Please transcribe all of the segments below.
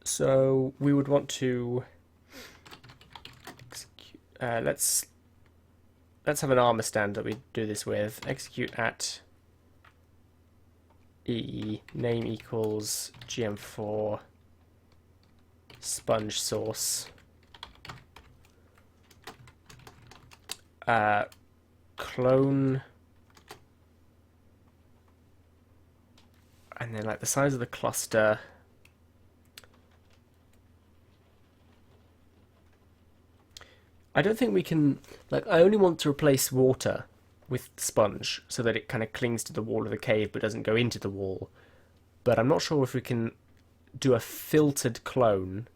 So we would want to execute, let's have an armor stand that we do this with. Execute at E name equals gm4 sponge source clone, and then like the size of the cluster. I don't think we can, like, I only want to replace water with sponge so that it kind of clings to the wall of the cave but doesn't go into the wall. But I'm not sure if we can do a filtered clone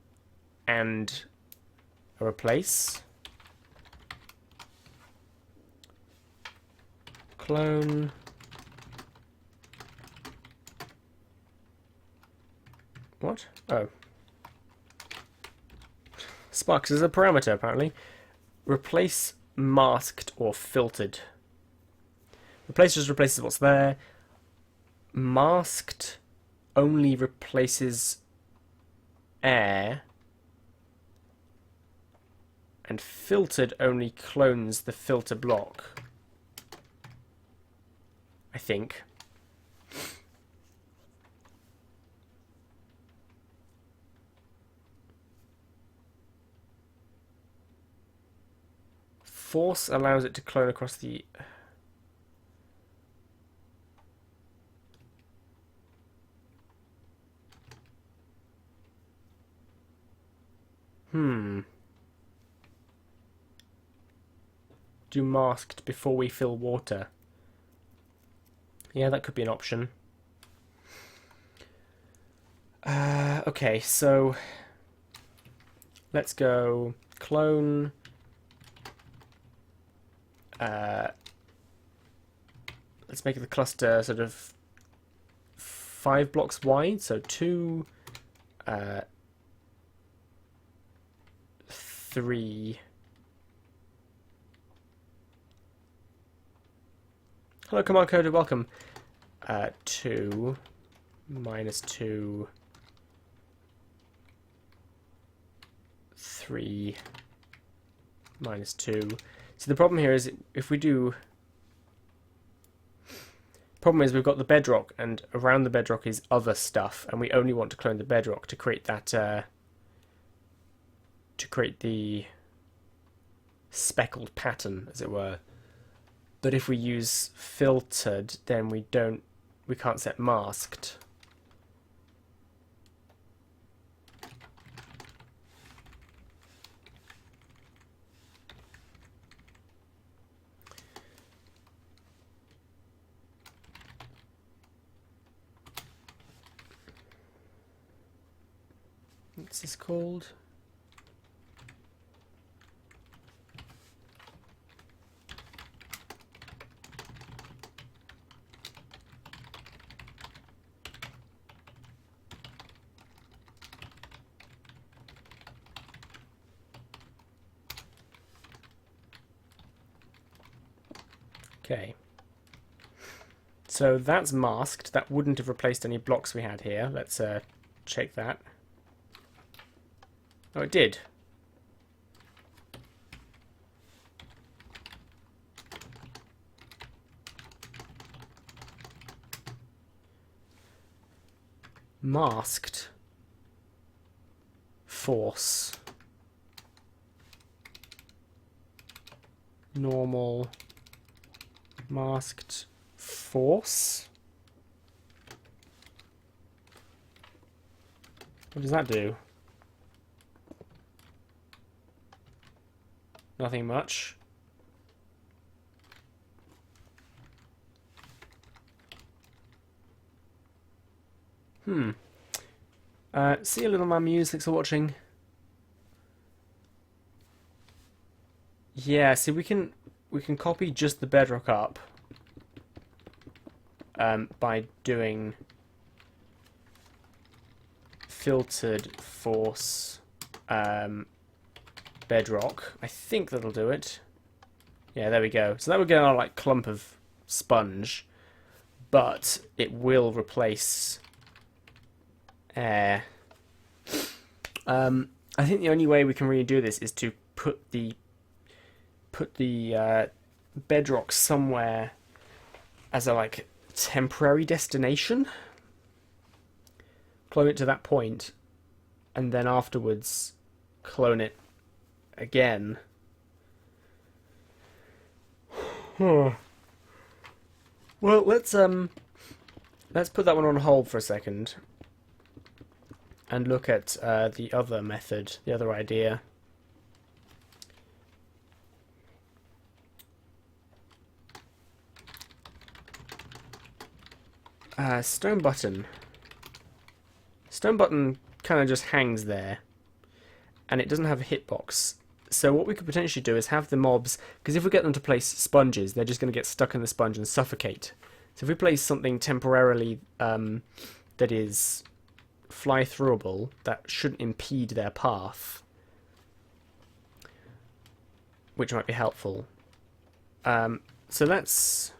and a replace. Clone. What? Oh. Sparks is a parameter, apparently. Replace masked or filtered. Replace just replaces what's there. Masked only replaces air. And filtered only clones the filter block, I think. Force allows it to clone across the... Do masked before we fill water. Yeah, that could be an option. Okay, so let's go clone. Let's make the cluster sort of 5 blocks wide, so 2, 3. Hello, command coder, welcome. 2, -2, 3, -2. So the problem here is if we do... Problem is we've got the bedrock, and around the bedrock is other stuff, and we only want to clone the bedrock to create that, to create the speckled pattern, as it were. But if we use filtered, then we can't set masked. What's this called? Okay. So that's masked. That wouldn't have replaced any blocks we had here. Let's check that. Oh, it did. Masked. Force. Normal. Masked. Force. What does that do? Nothing much. See you, little man Muse. Thanks for watching. Yeah, see, we can copy just the bedrock up by doing filtered force bedrock. I think that'll do it. Yeah, there we go. So that would get our like clump of sponge, but it will replace air. I think the only way we can really do this is to put the bedrock somewhere as a like temporary destination, clone it to that point, and then afterwards clone it again. Well, let's put that one on hold for a second and look at the other method, the other idea. Stone button. Stone button kind of just hangs there, and it doesn't have a hitbox. So what we could potentially do is have the mobs, because if we get them to place sponges, they're just going to get stuck in the sponge and suffocate. So if we place something temporarily that is fly-throughable, that shouldn't impede their path, which might be helpful. So let's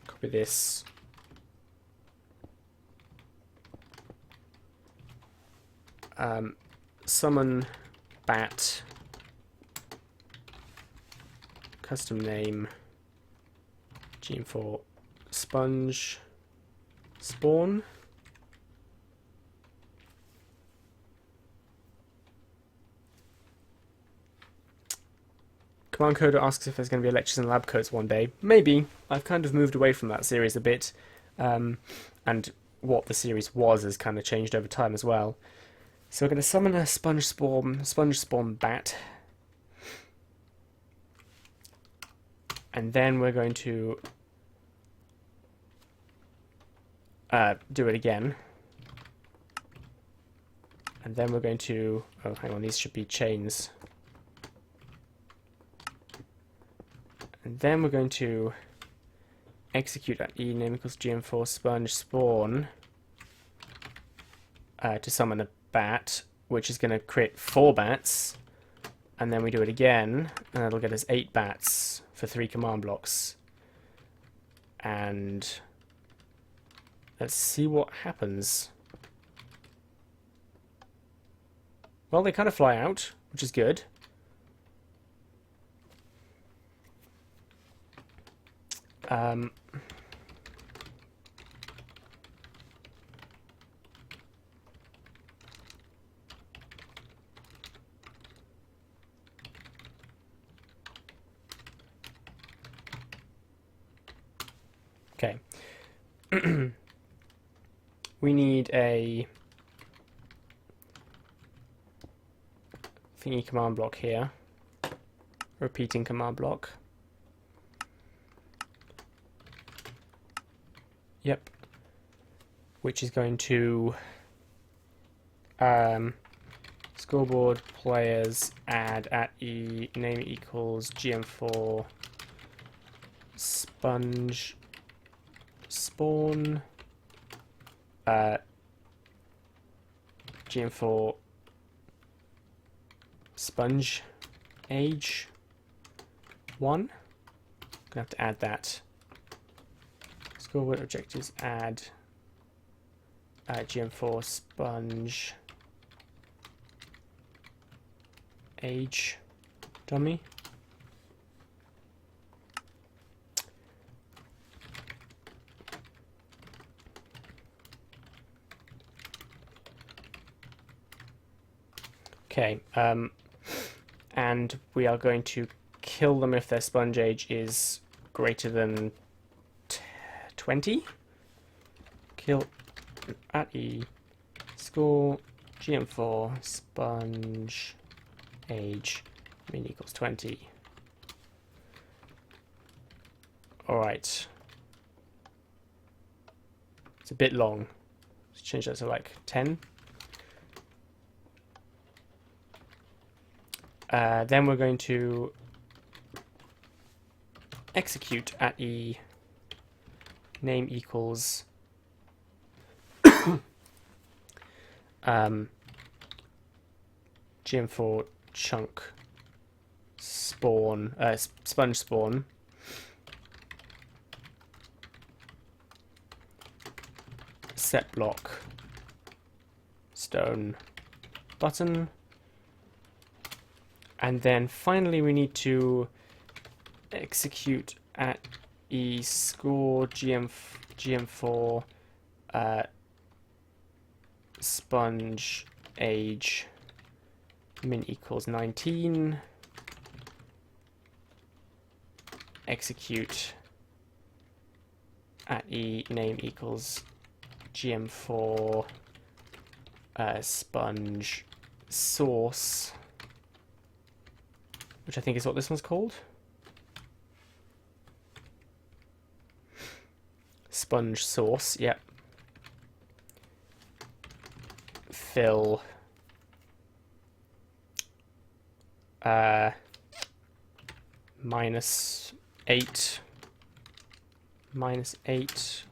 copy this. Summon bat, custom name, gm4 sponge spawn. Command Coder asks if there's going to be lectures and lab coats one day. Maybe. I've kind of moved away from that series a bit, and what the series was has kind of changed over time as well. So we're going to summon a sponge spawn bat, and then we're going to do it again, and then we're going to, oh hang on, these should be chains, and then we're going to execute at e name equals gm4 sponge spawn to summon a bat, which is going to create 4 bats, and then we do it again, and that'll get us 8 bats for 3 command blocks. And let's see what happens. Well, they kind of fly out, which is good. Okay. We need a thingy command block here. Repeating command block. Yep. Which is going to scoreboard players add at e name equals gm4 sponge spawn gm4 sponge age 1. Gonna have to add that. Scoreboard objectives add gm4 sponge age dummy. Okay, and we are going to kill them if their sponge age is greater than 20. Kill at E score gm4 sponge age min equals 20. Alright. It's a bit long. Let's change that to like 10. Then we're going to execute at E name equals gm4 chunk spawn sponge spawn set block stone button. And then finally we need to execute at e score gm4 sponge age min equals 19. Execute at e name equals gm4 sponge source, which I think is what this one's called. Sponge source, yep. Fill minus 8 minus 8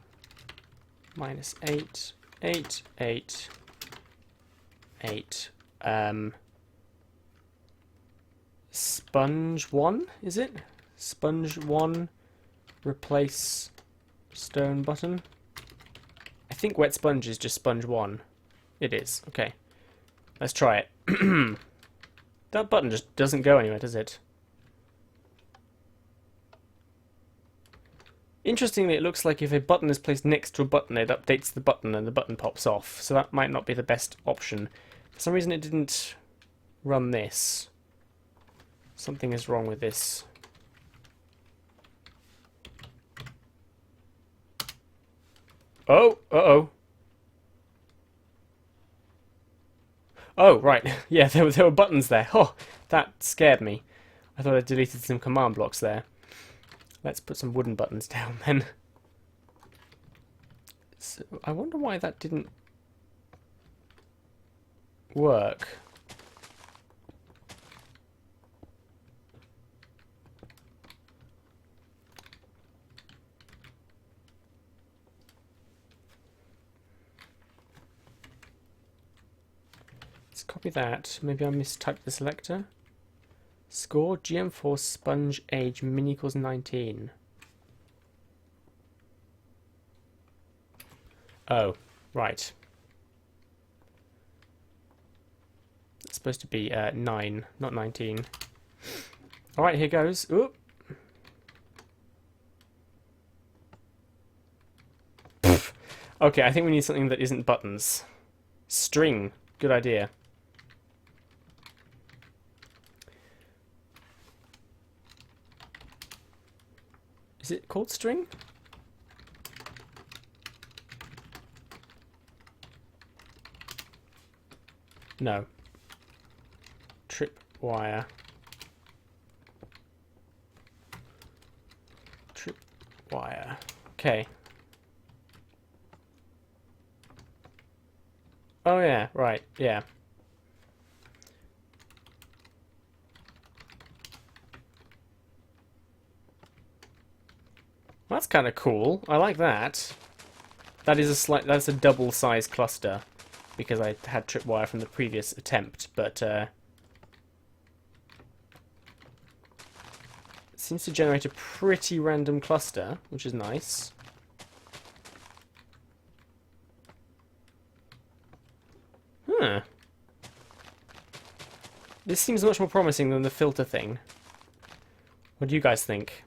minus 8 8 8 8 sponge 1, is it? Sponge 1 replace stone button. I think wet sponge is just sponge 1. It is. Okay. Let's try it. That button just doesn't go anywhere, does it? Interestingly, it looks like if a button is placed next to a button, it updates the button and the button pops off. So that might not be the best option. For some reason it didn't run this. Something is wrong with this. Oh, uh-oh. Oh, right. Yeah, there were buttons there. Oh, that scared me. I thought I deleted some command blocks there. Let's put some wooden buttons down then. So, I wonder why that didn't work. Let's copy that. Maybe I mistyped the selector. Score gm4 sponge age min equals 19. Oh, right. It's supposed to be 9, not 19. Alright, here goes. Oop. Okay, I think we need something that isn't buttons. String. Good idea. Is it called string? No. Tripwire. Tripwire. Okay. Oh yeah, right, yeah. That's kind of cool. I like that. That's a double size cluster because I had tripwire from the previous attempt, but it seems to generate a pretty random cluster, which is nice. Huh. This seems much more promising than the filter thing. What do you guys think?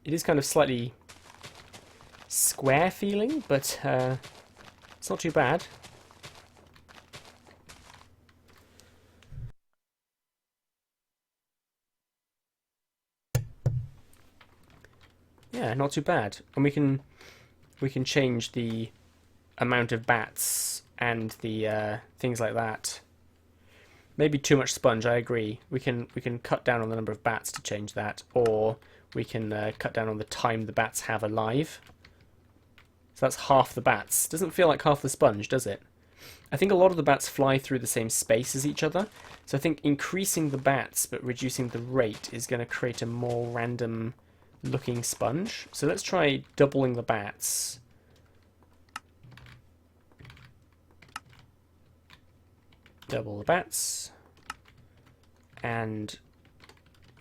It is kind of slightly square feeling, but it's not too bad. Yeah, not too bad. And we can change the amount of bats and the things like that. Maybe too much sponge, I agree. We can cut down on the number of bats to change that, or we can cut down on the time the bats have alive. So that's half the bats. Doesn't feel like half the sponge, does it? I think a lot of the bats fly through the same space as each other. So I think increasing the bats but reducing the rate is going to create a more random looking sponge. So let's try doubling the bats. Double the bats. And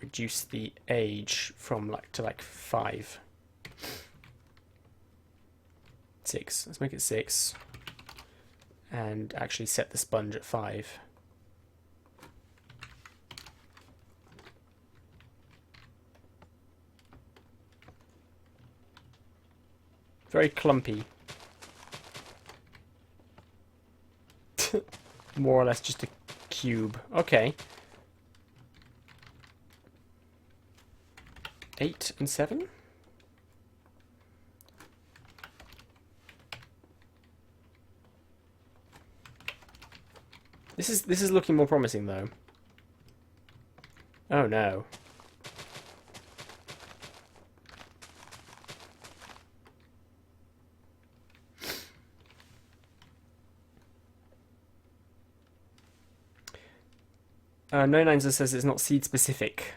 reduce the age from to 5. 6. Let's make it 6. And actually set the sponge at 5. Very clumpy. More or less just a cube. Okay. 8 and 7? This is looking more promising though. Oh no. No Nines says it's not seed specific.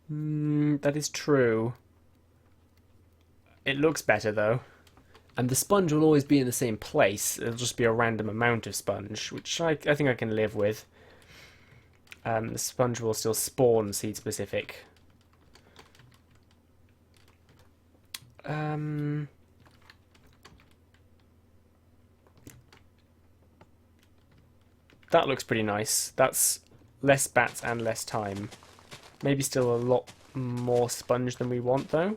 That is true. It looks better though. And the sponge will always be in the same place. It'll just be a random amount of sponge, which I think I can live with. The sponge will still spawn seed specific. That looks pretty nice. That's less bats and less time. Maybe still a lot more sponge than we want though.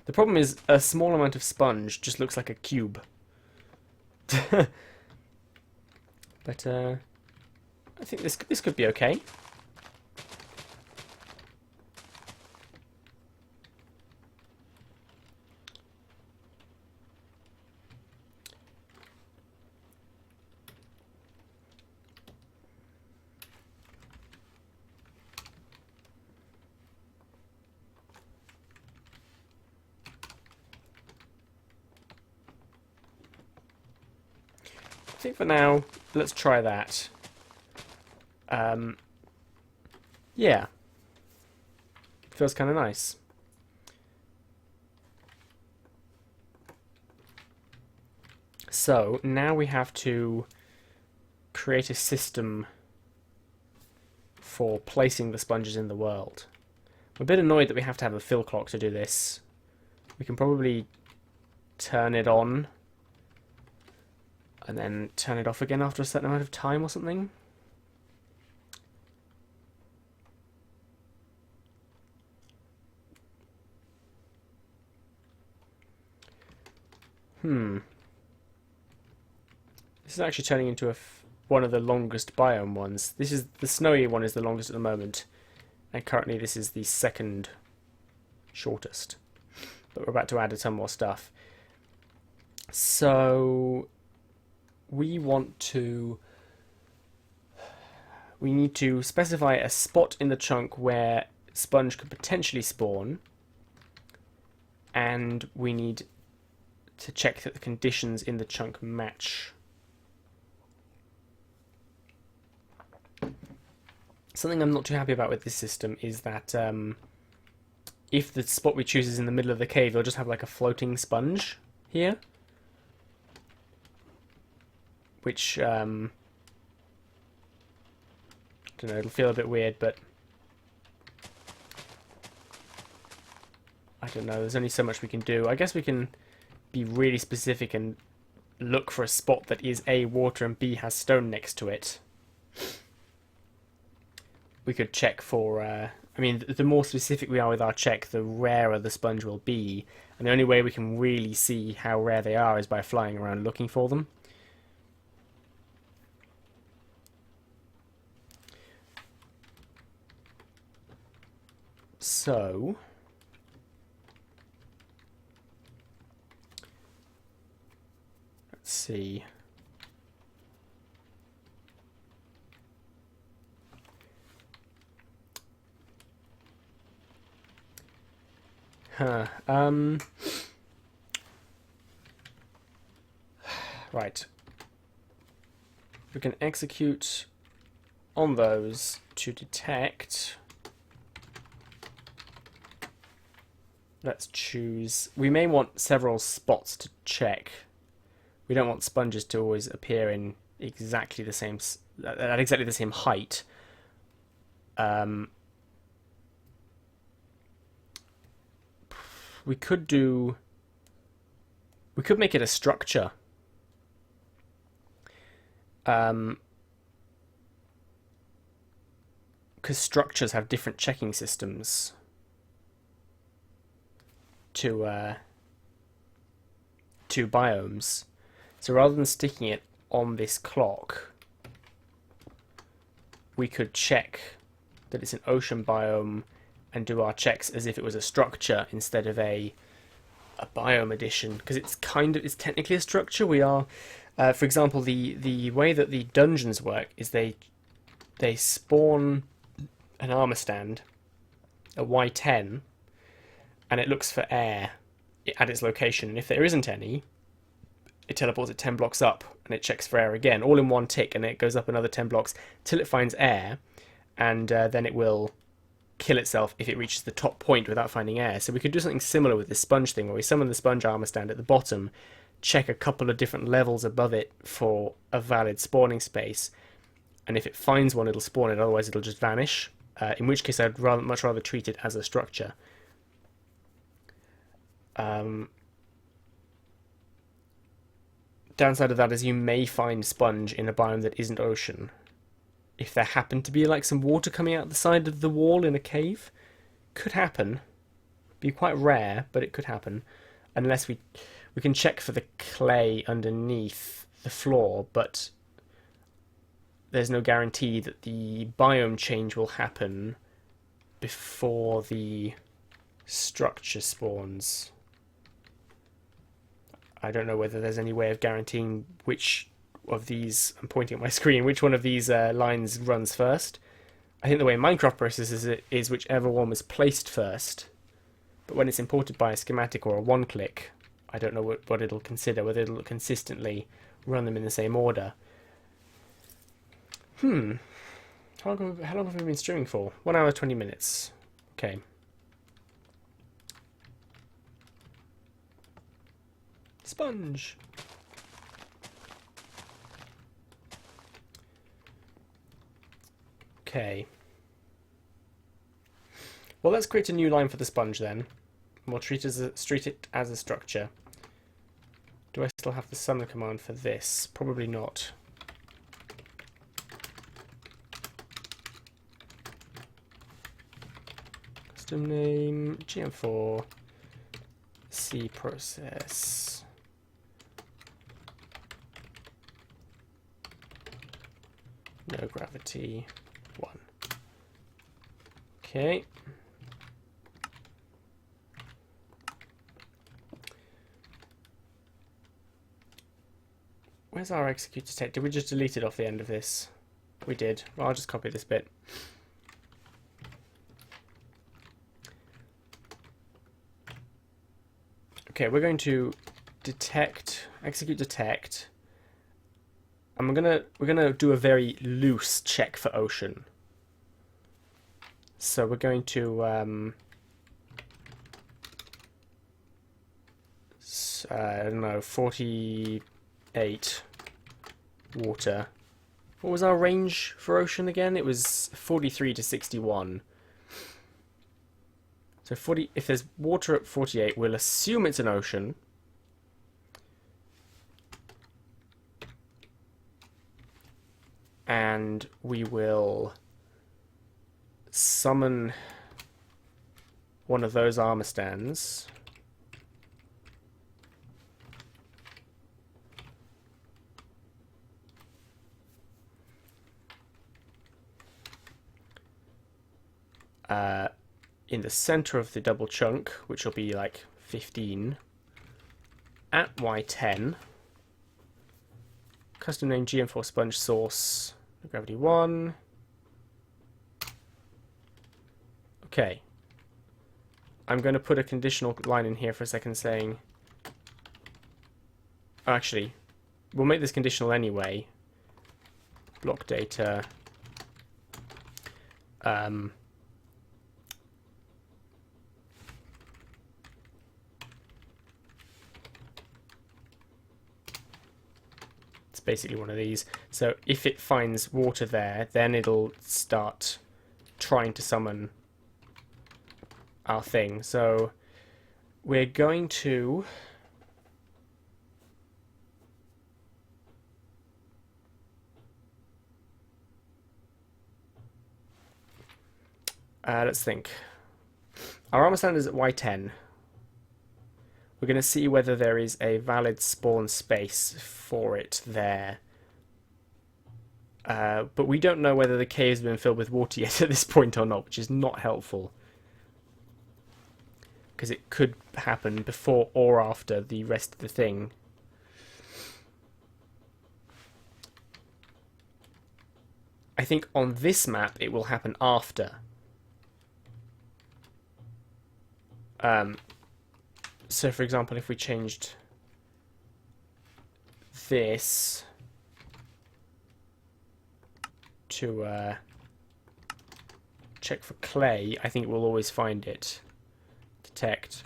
The problem is a small amount of sponge just looks like a cube. But I think this could be okay. I think for now, let's try that. Yeah. Feels kind of nice. So, now we have to create a system for placing the sponges in the world. I'm a bit annoyed that we have to have a fill clock to do this. We can probably turn it on and then turn it off again after a certain amount of time or something. This is actually turning into one of the longest biome ones. This is the snowy one is the longest at the moment, and currently this is the second shortest. But we're about to add a ton more stuff. So we need to specify a spot in the chunk where sponge could potentially spawn, and we need to check that the conditions in the chunk match. Something I'm not too happy about with this system is that if the spot we choose is in the middle of the cave, it'll just have like a floating sponge here. Which, I don't know, it'll feel a bit weird, but I don't know, there's only so much we can do. I guess we can be really specific and look for a spot that is A, water, and B, has stone next to it. We could check for, I mean, the more specific we are with our check, the rarer the sponge will be, and the only way we can really see how rare they are is by flying around looking for them. So let's see. Right. We can execute on those to detect. Let's choose. We may want several spots to check. We don't want sponges to always appear in exactly the same at exactly the same height. We could do We could make it a structure. Because structures have different checking systems to biomes. So rather than sticking it on this clock, we could check that it's an ocean biome and do our checks as if it was a structure instead of a biome edition, because it's technically a structure. We are, for example, the way that the dungeons work is they spawn an armor stand, a Y10, and it looks for air at its location. And if there isn't any, it teleports it 10 blocks up and it checks for air again, all in one tick, and it goes up another 10 blocks till it finds air, and then it will kill itself if it reaches the top point without finding air. So we could do something similar with this sponge thing, where we summon the sponge armor stand at the bottom, check a couple of different levels above it for a valid spawning space, and if it finds one, it'll spawn it, otherwise it'll just vanish, in which case I'd much rather treat it as a structure. Downside of that is you may find sponge in a biome that isn't ocean. If there happened to be like some water coming out the side of the wall in a cave, could happen. Be quite rare, but it could happen. Unless we can check for the clay underneath the floor, but there's no guarantee that the biome change will happen before the structure spawns. I don't know whether there's any way of guaranteeing which of these, I'm pointing at my screen, which one of these lines runs first. I think the way Minecraft processes it is whichever one was placed first. But when it's imported by a schematic or a one-click, I don't know what it'll consider, whether it'll consistently run them in the same order. How long have we been streaming for? 1 hour 20 minutes. Okay. Sponge. Okay. Well, let's create a new line for the sponge then. We'll treat it as a structure. Do I still have the summon command for this? Probably not. Custom name GM4 C process. No gravity 1. Okay. Where's our execute detect? Did we just delete it off the end of this? We did. Well, I'll just copy this bit. Okay, we're going to execute detect. And we're gonna do a very loose check for ocean. So we're going to I don't know, 48 water. What was our range for ocean again? It was 43 to 61. So 40. If there's water at 48, we'll assume it's an ocean. And we will summon one of those armor stands. In the center of the double chunk, which will be like 15, at Y10. Custom name GM4 sponge source, gravity 1. Okay. I'm going to put a conditional line in here for a second saying... Oh, actually, we'll make this conditional anyway. Block data. It's basically one of these. So if it finds water there, then it'll start trying to summon our thing. So we're going to Let's think. Our armor standard is at Y10. We're going to see whether there is a valid spawn space for it there. But we don't know whether the cave's been filled with water yet at this point or not, which is not helpful. Because it could happen before or after the rest of the thing. I think on this map it will happen after. So for example, if we changed this to check for clay, I think we'll always find it. Detect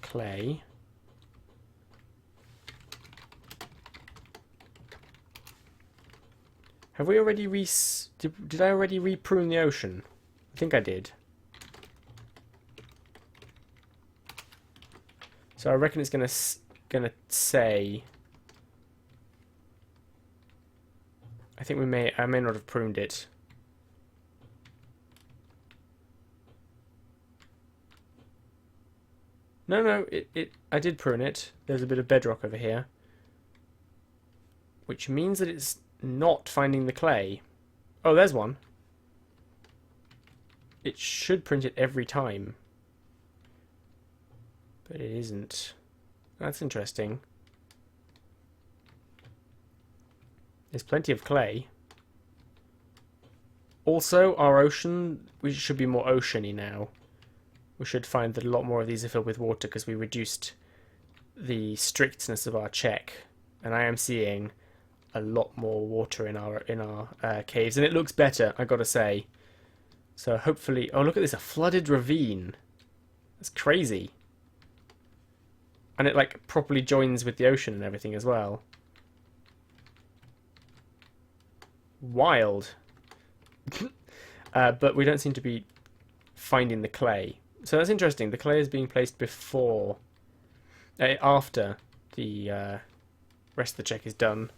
clay. Have we already did I already reprune the ocean? I think I did. So I reckon it's gonna say. I think I may not have pruned it. No, I did prune it. There's a bit of bedrock over here, which means that it's not finding the clay. Oh, there's one. It should print it every time. But it isn't. That's interesting. There's plenty of clay. Also, our ocean, we should be more oceany now. We should find that a lot more of these are filled with water because we reduced the strictness of our check. And I am seeing a lot more water in our caves, and it looks better, I gotta say. So hopefully, oh look at this, a flooded ravine. That's crazy. And it like properly joins with the ocean and everything as well. Wild. But we don't seem to be finding the clay. So that's interesting. The clay is being placed before, after the rest of the check is done.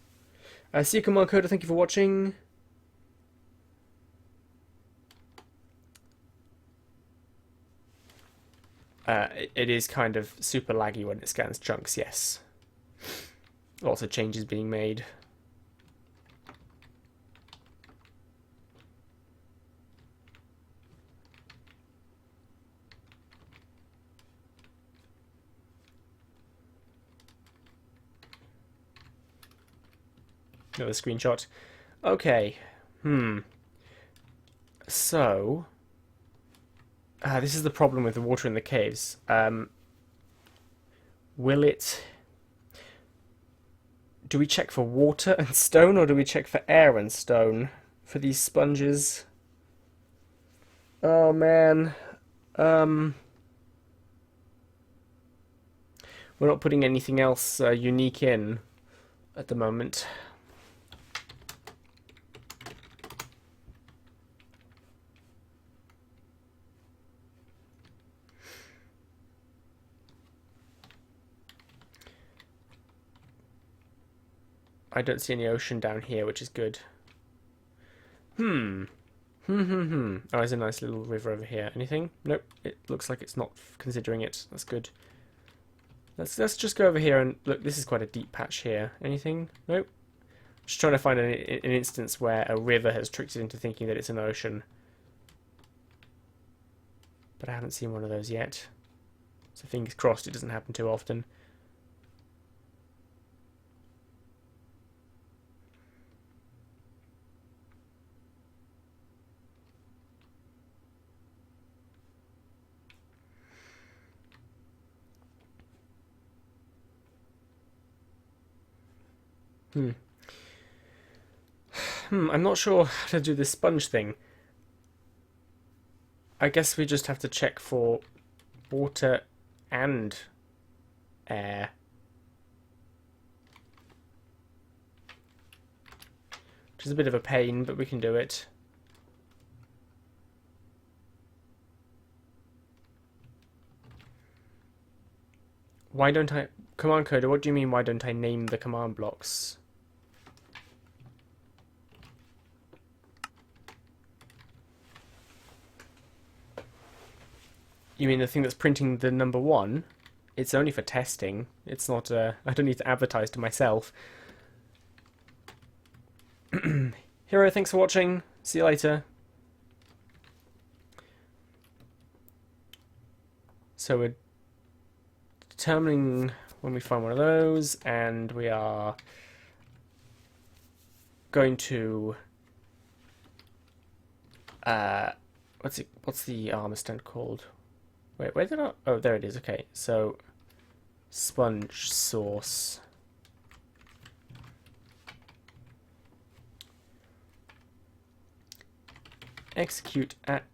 See you, Command Coder. Thank you for watching. It is kind of super laggy when it scans chunks, yes. Lots of changes being made. Another screenshot. Okay. So, this is the problem with the water in the caves. Will it... Do we check for water and stone, or do we check for air and stone for these sponges? Oh, man. We're not putting anything else unique in at the moment. I don't see any ocean down here, which is good. Oh, there's a nice little river over here. Anything? Nope. It looks like it's not considering it. That's good. Let's just go over here and look. This is quite a deep patch here. Anything? Nope. Just trying to find an instance where a river has tricked it into thinking that it's an ocean. But I haven't seen one of those yet. So fingers crossed it doesn't happen too often. I'm not sure how to do this sponge thing. I guess we just have to check for water and air. Which is a bit of a pain, but we can do it. Why don't I... Command Coder, what do you mean why don't I name the command blocks? You mean the thing that's printing the number 1? It's only for testing. It's not, I don't need to advertise to myself. Hero, thanks for watching. See you later. So we're determining when we find one of those, and we are going to what's the armor stand called? Wait, where did I... Oh, there it is. Okay, so sponge source. Execute at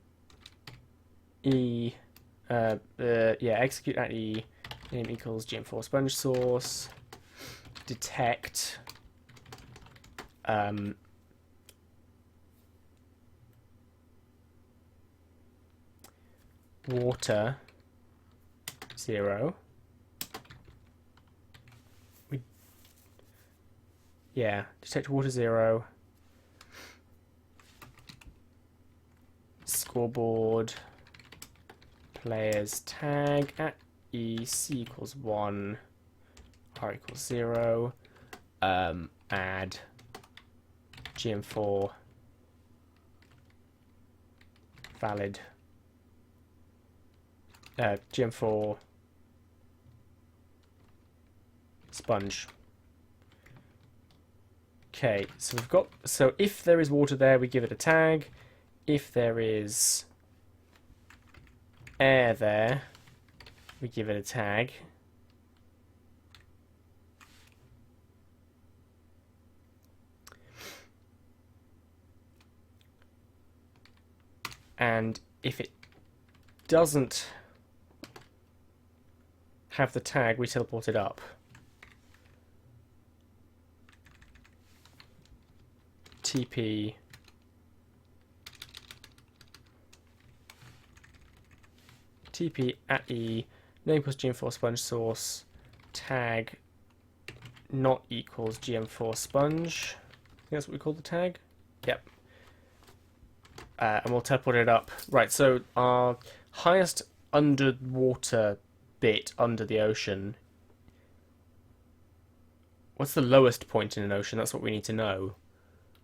E. Execute at E. Name equals gm4 sponge source. Detect. Water 0. Detect water 0. Scoreboard players tag at E C equals 1 R equals 0. Add gm4 valid gm4 sponge. Okay, so we've got, so if there is water there, we give it a tag. If there is air there, we give it a tag. And if it doesn't have the tag, we teleport it up. TP at E, name equals gm4 sponge source, tag not equals gm4 sponge. I think that's what we call the tag. Yep. And we'll teleport it up. Right, so our highest underwater bit under the ocean. What's the lowest point in an ocean? That's what we need to know.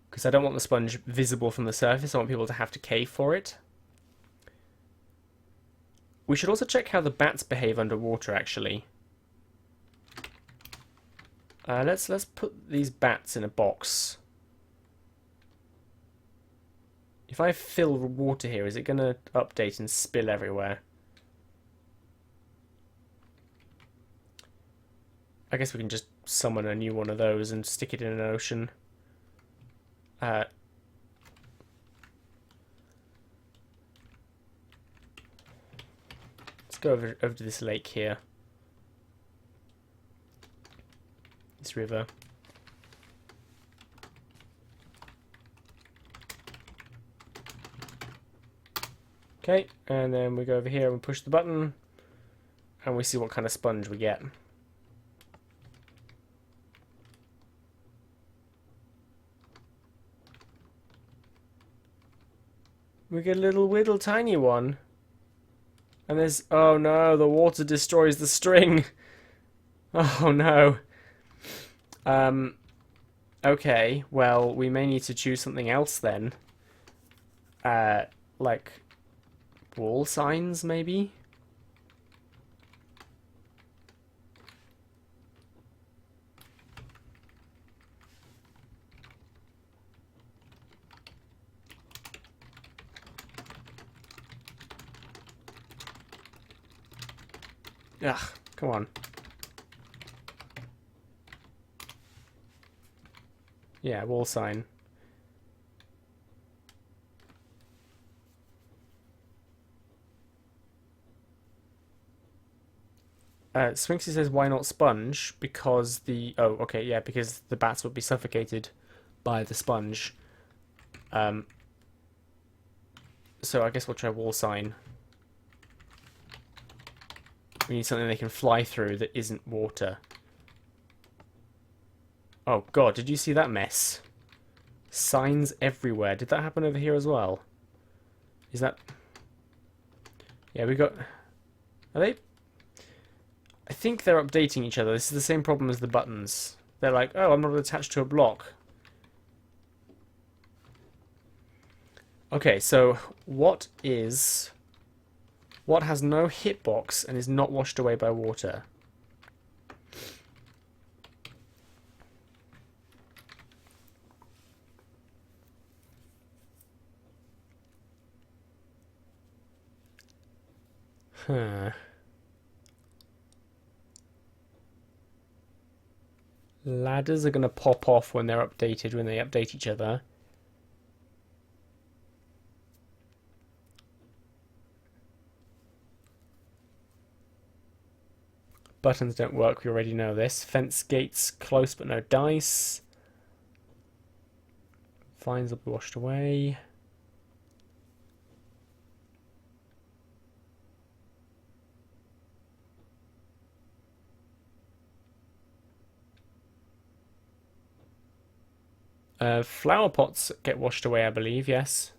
Because I don't want the sponge visible from the surface. I want people to have to cave for it. We should also check how the bats behave underwater, actually. Let's put these bats in a box. If I fill water here, is it going to update and spill everywhere? I guess we can just summon a new one of those and stick it in an ocean. Let's go over to this lake here. This river. Okay, and then we go over here and push the button, and we see what kind of sponge we get. We get a little tiny one. And there's... Oh no, the water destroys the string. Oh no. Okay, well, we may need to choose something else then. Like wall signs, maybe? Ugh, come on. Yeah, wall sign. Sphinxy says, why not sponge? Because the... Oh, okay, yeah, because the bats would be suffocated by the sponge. So I guess we'll try wall sign. We need something they can fly through that isn't water. Oh god, did you see that mess? Signs everywhere. Did that happen over here as well? Is that... Yeah, we got... Are they? I think they're updating each other. This is the same problem as the buttons. They're like, oh, I'm not attached to a block. Okay, so what has no hitbox and is not washed away by water? Huh. Ladders are going to pop off when they're updated, when they update each other. Buttons don't work, we already know this. Fence gates close but no dice. Fines will be washed away. Flower pots get washed away, I believe, yes.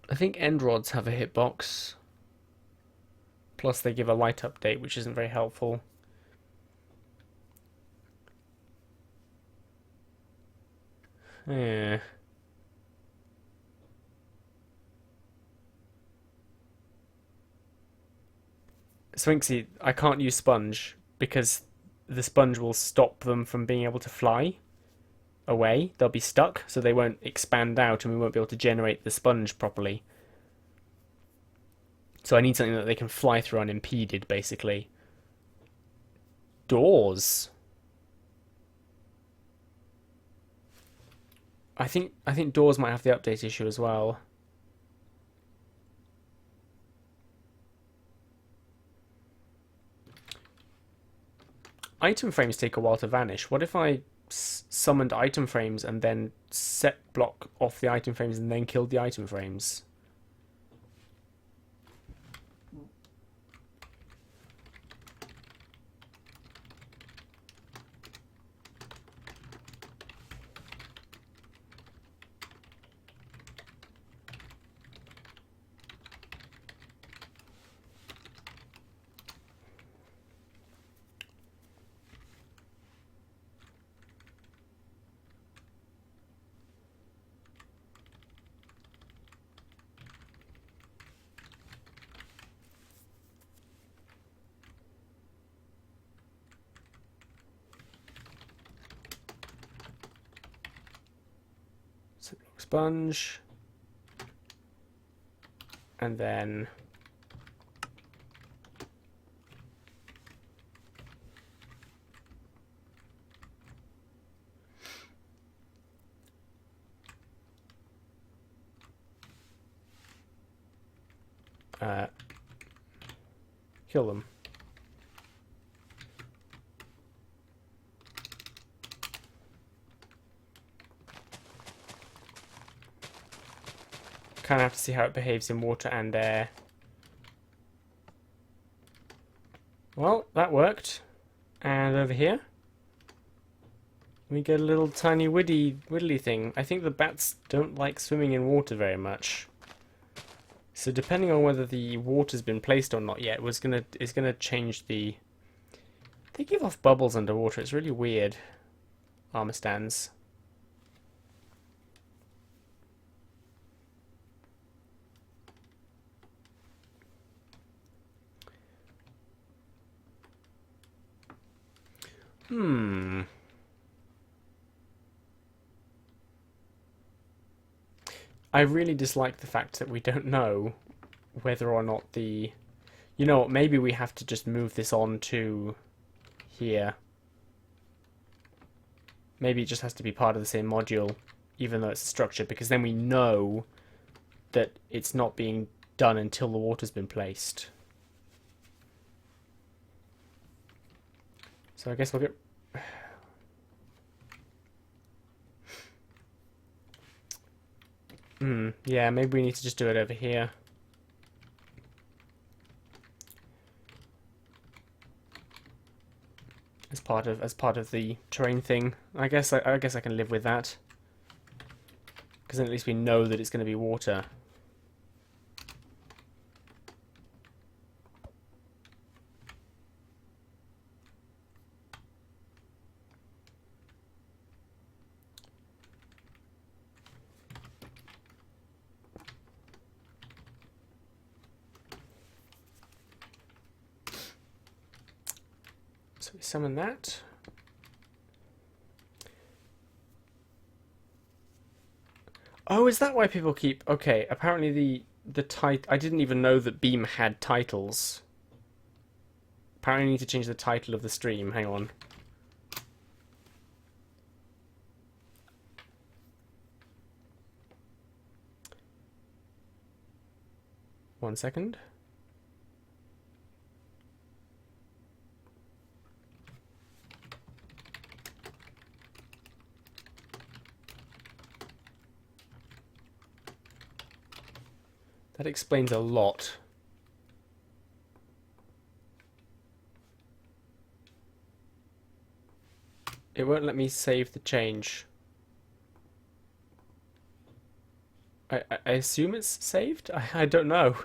I think end rods have a hitbox. Plus they give a light update, which isn't very helpful. Yeah. Swinksy, I can't use sponge because the sponge will stop them from being able to fly away. They'll be stuck, so they won't expand out and we won't be able to generate the sponge properly. So I need something that they can fly through unimpeded, basically. Doors. I think doors might have the update issue as well. Item frames take a while to vanish. What if I summoned item frames and then set block off the item frames and then killed the item frames? Sponge, and then kill them. Kind of have to see how it behaves in water and air. Well, that worked. And over here, we get a little tiny widdly thing. I think the bats don't like swimming in water very much. So depending on whether the water's been placed or not yet, it's gonna change the. They give off bubbles underwater. It's really weird. Armor stands. I really dislike the fact that we don't know whether or not the... You know what, maybe we have to just move this on to here. Maybe it just has to be part of the same module, even though it's a structure, because then we know that it's not being done until the water's been placed. So I guess we'll get... yeah, maybe we need to just do it over here. As part of the terrain thing. I guess I can live with that. Because then at least we know that it's going to be water. So we summon that. Oh, is that why people keep... Okay, apparently the I didn't even know that Beam had titles. Apparently I need to change the title of the stream. Hang on. One second. That explains a lot. It won't let me save the change. I assume it's saved? I don't know.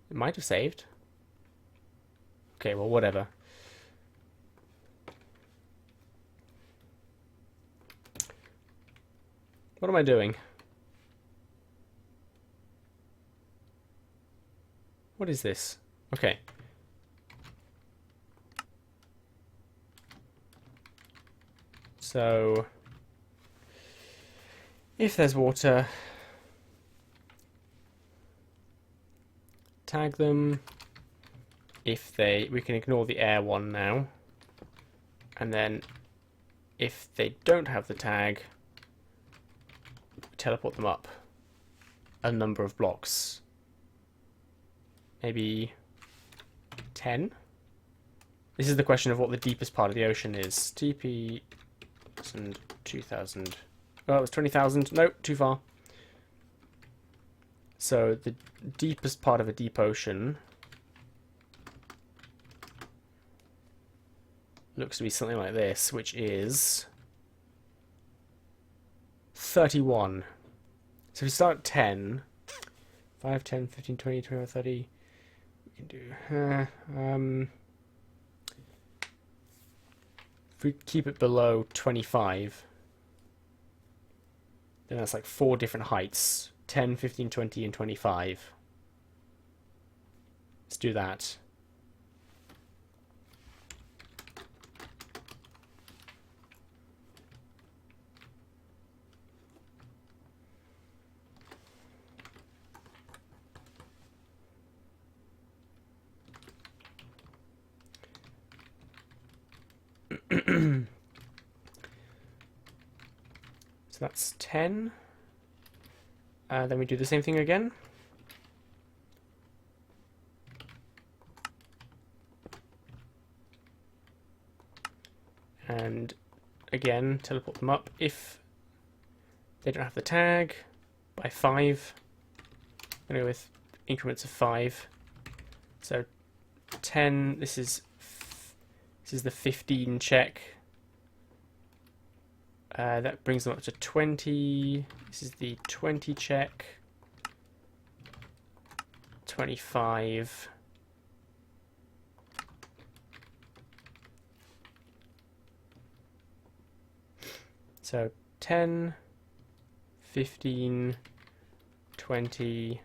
It might have saved. Okay, well, whatever. What am I doing? What is this? Okay. So, if there's water, tag them. If we can ignore the air one now. And then, if they don't have the tag, teleport them up a number of blocks. Maybe 10? This is the question of what the deepest part of the ocean is. TP and 2,000. Oh, it was 20,000. No, too far. So the deepest part of a deep ocean looks to be something like this, which is 31. So if we start at 10, 5, 10, 15, 20, 25, 30, we can do... if we keep it below 25, then that's like 4 different heights. 10, 15, 20, and 25. Let's do that. So that's 10. Then we do the same thing again. And again, teleport them up if they don't have the tag by 5. I'm going to go with increments of 5. So 10, this is the 15 check. That brings them up to 20. This is the 20 check. 25. So 10, 15, 20,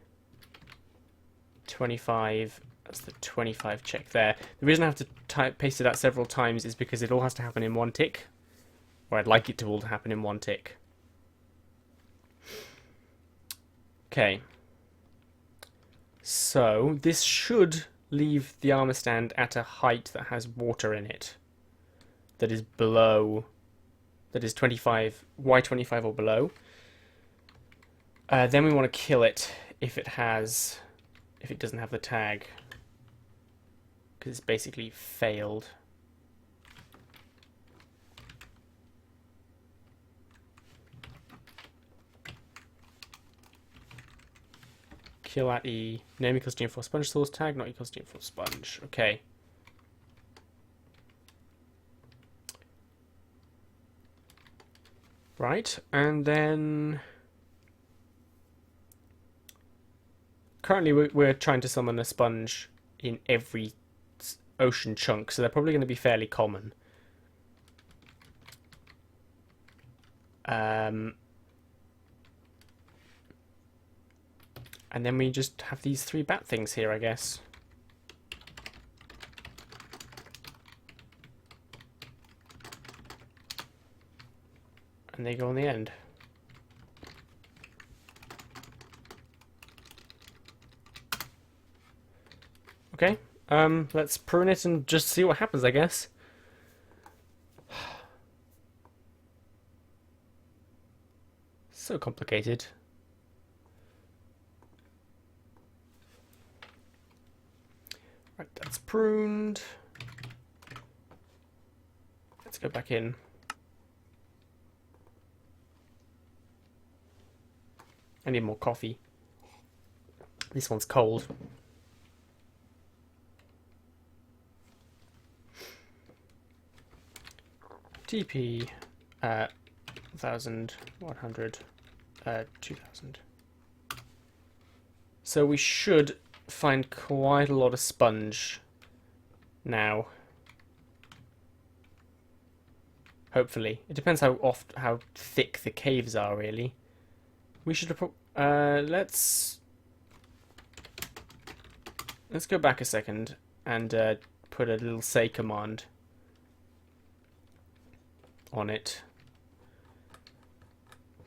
25. That's the 25 check there. The reason I have to paste it out several times is because it all has to happen in one tick. Or I'd like it to all happen in one tick. Okay. So this should leave the armor stand at a height that has water in it. That is below... That is 25, Y25 or below. Then we want to kill it if it doesn't have the tag. Because it's basically failed. Kill at E. Name equals GM4 sponge source tag, not equals GM4 sponge. Okay. Right, and then currently we're trying to summon a sponge in every ocean chunk, so they're probably going to be fairly common. And then we just have these 3 bat things here, I guess. And they go on the end. Okay, let's prune it and just see what happens, I guess. So complicated. Right, that's pruned. Let's go back in. I need more coffee. This one's cold. TP 1100 2000. So we should find quite a lot of sponge now. Hopefully. It depends how thick the caves are, really. We should have let's go back a second and put a little say command on it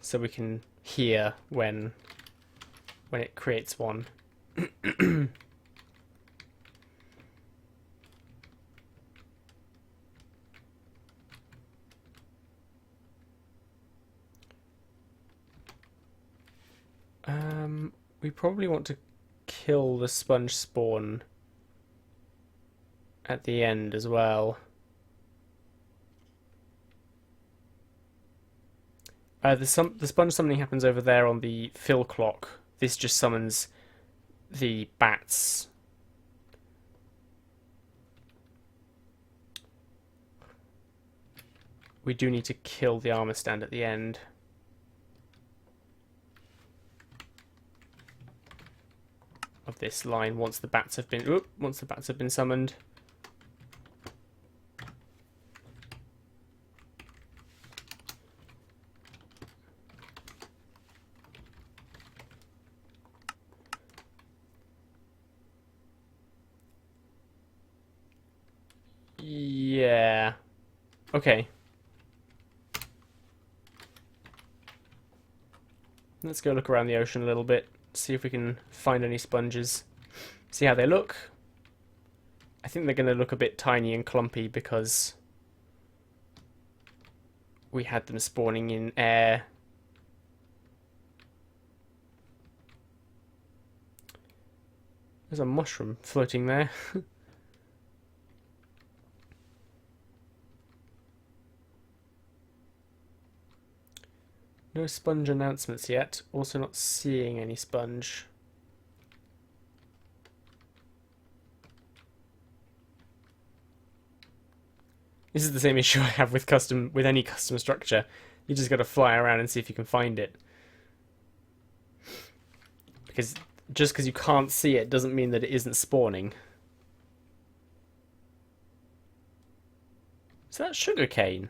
so we can hear when it creates one. We probably want to kill the sponge spawn at the end as well. The sponge summoning happens over there on the fill clock. This just summons the bats. We do need to kill the armor stand at the end. Of this line once the bats have been summoned. Yeah. Okay. Let's go look around the ocean a little bit. See if we can find any sponges. See how they look. I think they're going to look a bit tiny and clumpy because we had them spawning in air. There's a mushroom floating there. No sponge announcements yet. Also not seeing any sponge. This is the same issue I have with any custom structure. You just got to fly around and see if you can find it. Because just because you can't see it doesn't mean that it isn't spawning. Is that sugarcane?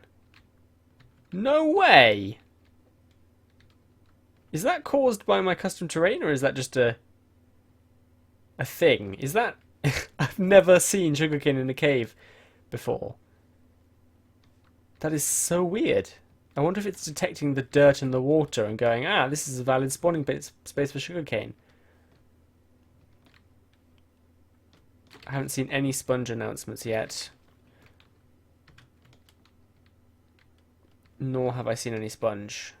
No way! Is that caused by my custom terrain, or is that just a thing? Is that... I've never seen sugarcane in a cave before. That is so weird. I wonder if it's detecting the dirt and the water and going, ah, this is a valid spawning space for sugarcane. I haven't seen any sponge announcements yet. Nor have I seen any sponge.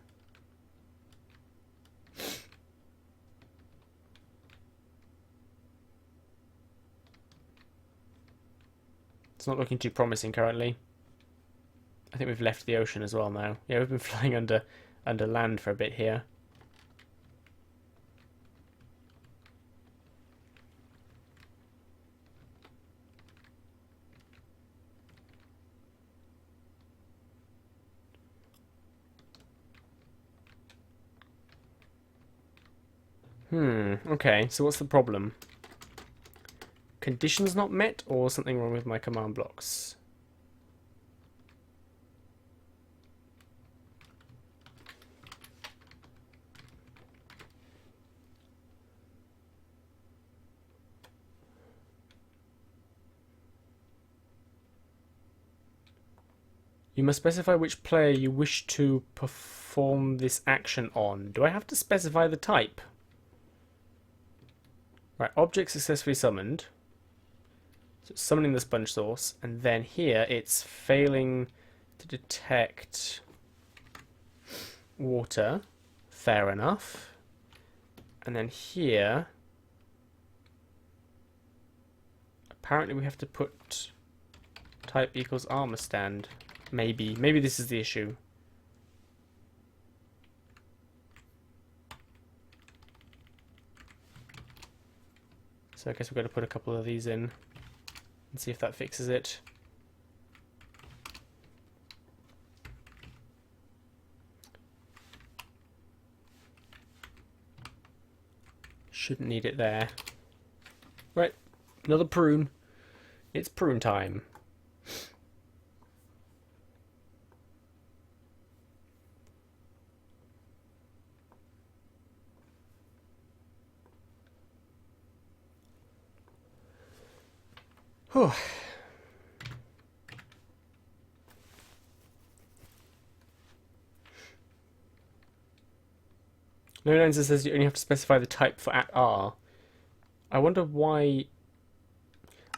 It's not looking too promising currently. I think we've left the ocean as well now. Yeah, we've been flying under land for a bit here. Okay, so what's the problem? Conditions not met or something wrong with my command blocks? You must specify which player you wish to perform this action on. Do I have to specify the type? Right, object successfully summoned. So it's summoning the sponge source, and then here it's failing to detect water. Fair enough. And then here, apparently we have to put type equals armor stand. Maybe this is the issue. So I guess we've got to put a couple of these in and see if that fixes it. Shouldn't need it there. Right, another prune. It's prune time. Whew. No answer says you only have to specify the type for @r. I wonder why.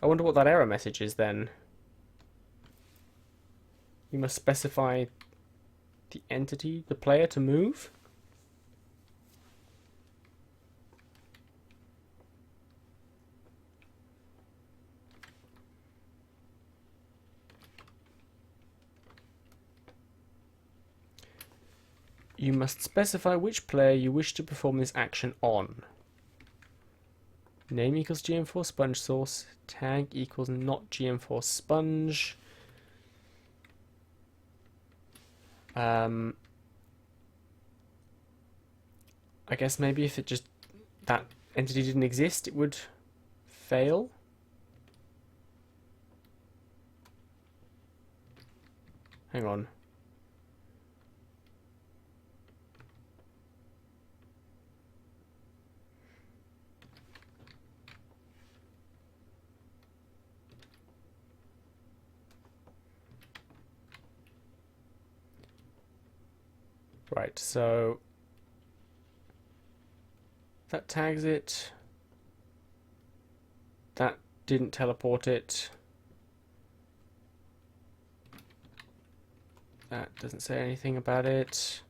I wonder what that error message is then. You must specify the entity, the player, to move. You must specify which player you wish to perform this action on. Name equals GM4 sponge source. Tag equals not GM4 sponge. I guess maybe if it just that entity didn't exist, it would fail. Hang on. Right, so that tags it. That didn't teleport it. That doesn't say anything about it.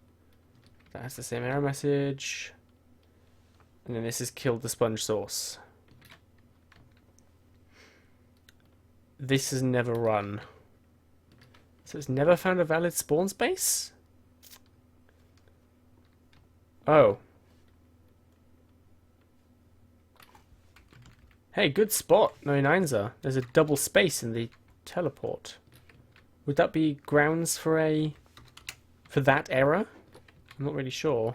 That has the same error message. And then this has killed the sponge source. This has never run. So it's never found a valid spawn space? Oh. Hey, good spot, no Ninza. There's a double space in the teleport. Would that be grounds for that error? I'm not really sure.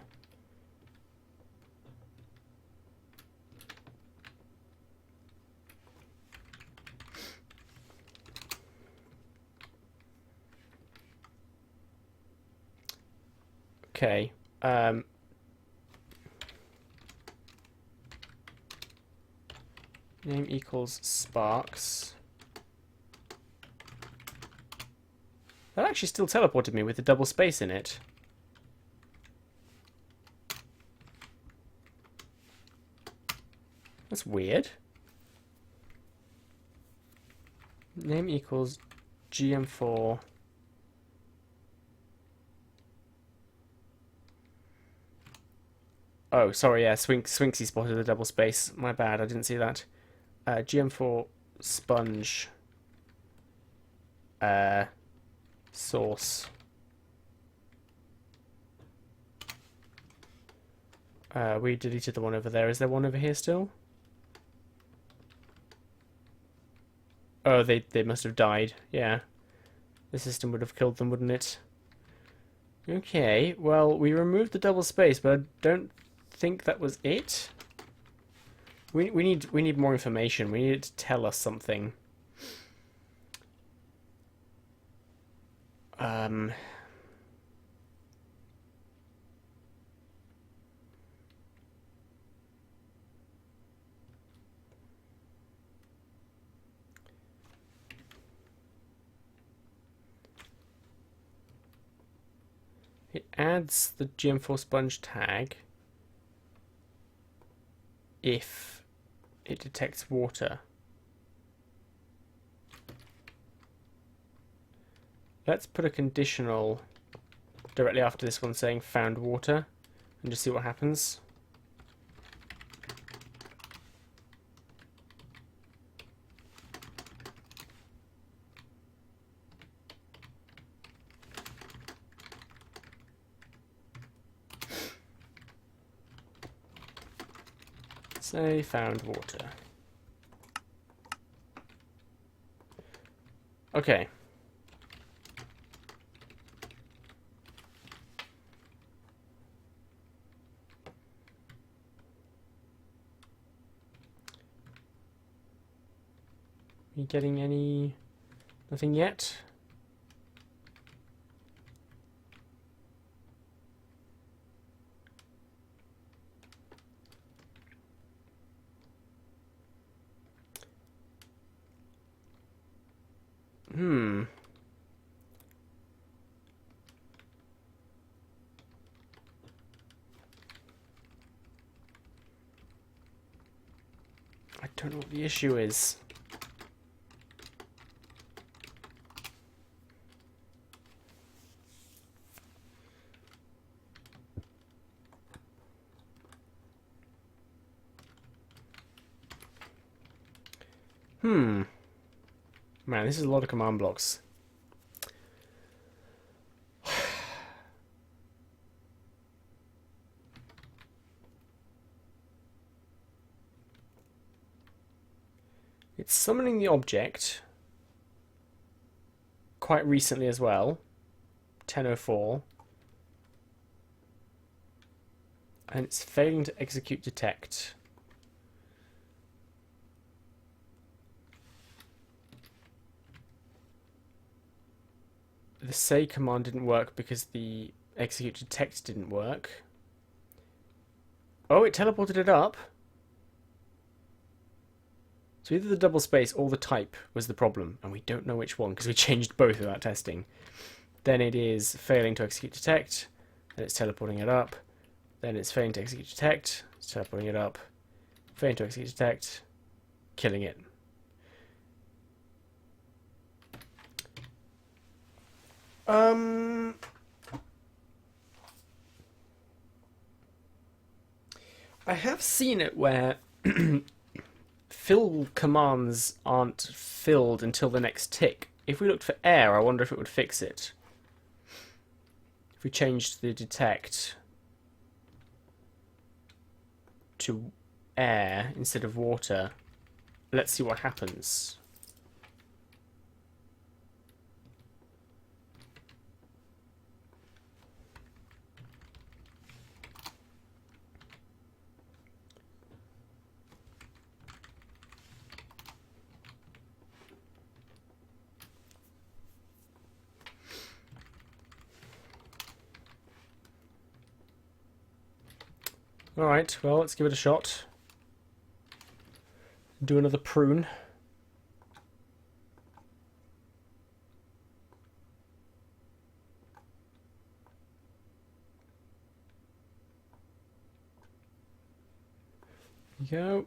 Okay. Name equals sparks. That actually still teleported me with a double space in it. That's weird. Name equals GM4. Oh, sorry, yeah, Swinksy spotted the double space. My bad, I didn't see that. GM4 sponge source. We deleted the one over there. Is there one over here still? Oh, they must have died. Yeah. The system would have killed them, wouldn't it? Okay, well, we removed the double space, but I don't think that was it. We need more information. We need it to tell us something. It adds the GM4 sponge tag if it detects water. Let's put a conditional directly after this one saying found water and just see what happens. Say found water. Okay. Are you getting any... nothing yet? I don't know what the issue is. Man, this is a lot of command blocks. It's summoning the object quite recently as well, 10:04, and it's failing to execute detect. The say command didn't work because the execute detect didn't work. Oh, it teleported it up. So either the double space or the type was the problem, and we don't know which one because we changed both without testing. Then it is failing to execute detect, then it's teleporting it up, then it's failing to execute detect, it's teleporting it up, failing to execute detect, killing it. I have seen it where fill commands aren't filled until the next tick. If we looked for air, I wonder if it would fix it. If we changed the detect to air instead of water, let's see what happens. Alright, well, let's give it a shot. Do another prune. There you go.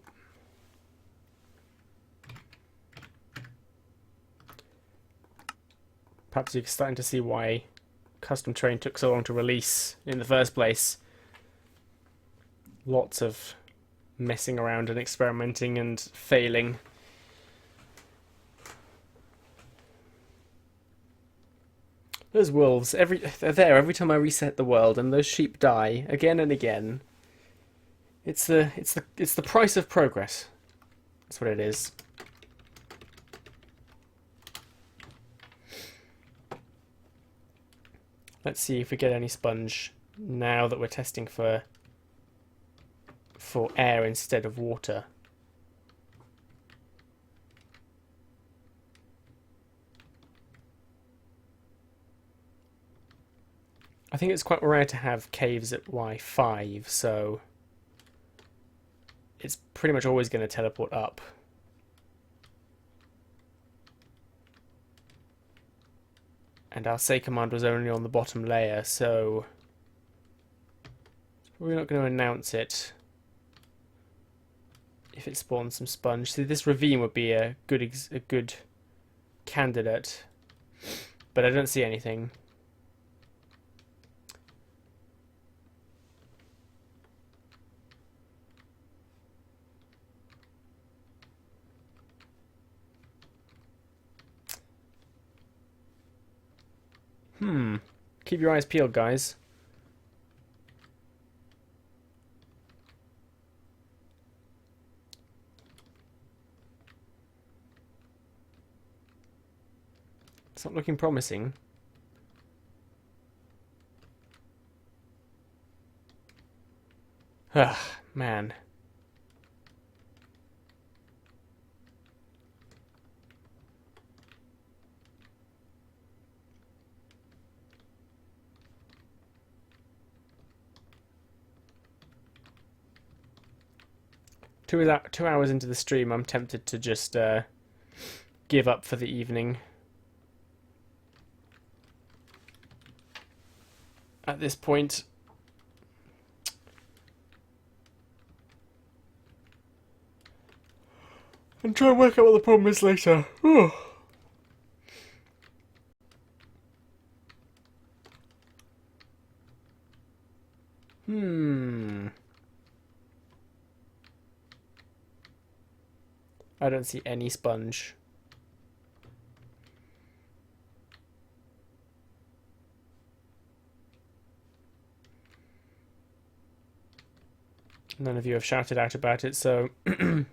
Perhaps you're starting to see why custom train took so long to release in the first place. Lots of messing around and experimenting and failing. Those wolves, they're there every time I reset the world, and those sheep die again and again. It's the price of progress. That's what it is. Let's see if we get any sponge now that we're testing for air instead of water. I think it's quite rare to have caves at Y5, so it's pretty much always going to teleport up. And our say command was only on the bottom layer, so we're not going to announce it if it spawns some sponge. See, this ravine would be a good candidate, but I don't see anything. Keep your eyes peeled, guys. It's not looking promising. Ah, man. Two hours into the stream, I'm tempted to just give up for the evening. At this point. And try and work out what the problem is later. I don't see any sponge. None of you have shouted out about it, so... And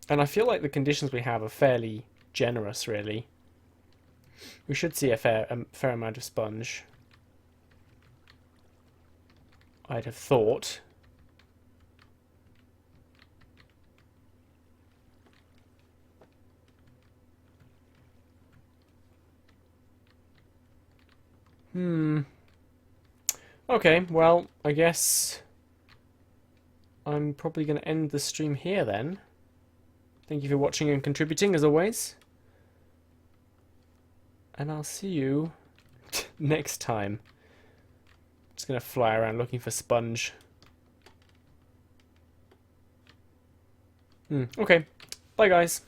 I feel like the conditions we have are fairly generous, really. We should see a fair amount of sponge. I'd have thought. Okay, well, I guess I'm probably going to end the stream here then. Thank you for watching and contributing, as always. And I'll see you next time. Just going to fly around looking for sponge. Okay, bye guys.